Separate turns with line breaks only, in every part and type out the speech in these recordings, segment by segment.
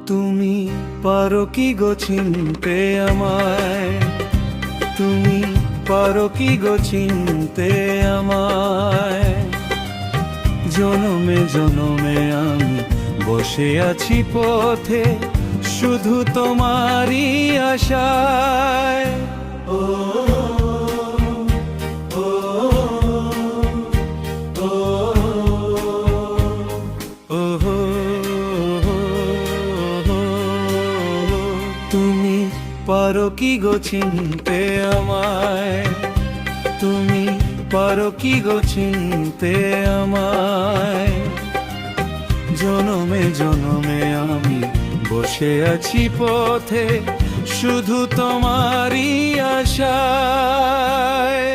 তুমি পারো কি গো চিনতে আমায়, তুমি পারো কি গো চিনতে আমায়। জনমে জনমে আমি বসে আছি পথে, শুধু তোমারই আশায়। ও ও ও ও তুমি পারো কি গো চিনতে আমায়, তুমি পারো কি গো চিনতে আমায়। জনমে জনমে আমি বসে আছি পথে, শুধু তোমারই আশায়।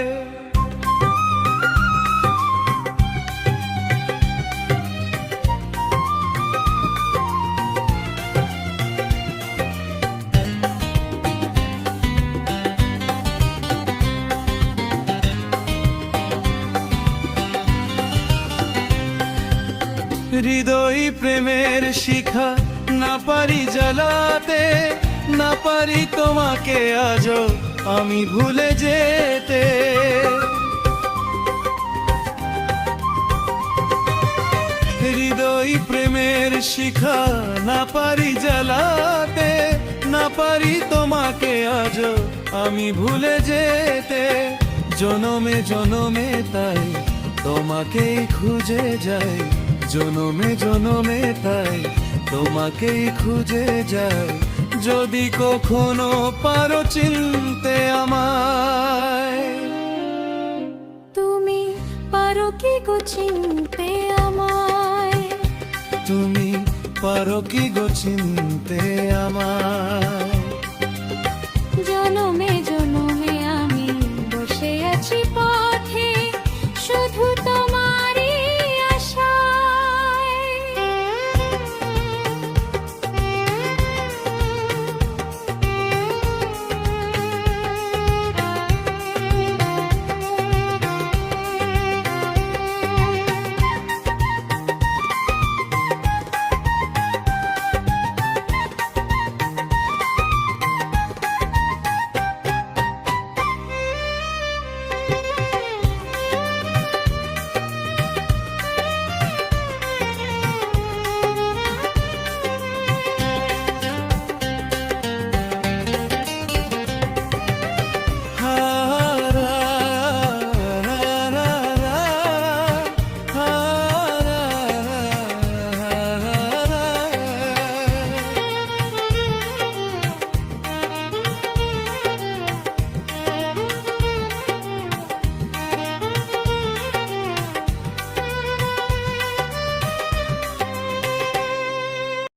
হৃদয় প্রেমের শিখা না পারি জ্বালাতে, না পারি তোমাকে আজও আমি ভুলে যেতে। হৃদয় প্রেমের শিখা না পারি জ্বালাতে, না পারি তোমাকে আজও আমি ভুলে যেতে। জনমে জনমে তাই তোমাকেই খুঁজে যাই, জনমে জনমে তাই তোমাকেই খুঁজে যাই। যদি কখনো পারো চিনতে আমায়,
তুমি পারো কি গো চিনতে আমায়,
তুমি পারো কি গো চিনতে আমায়।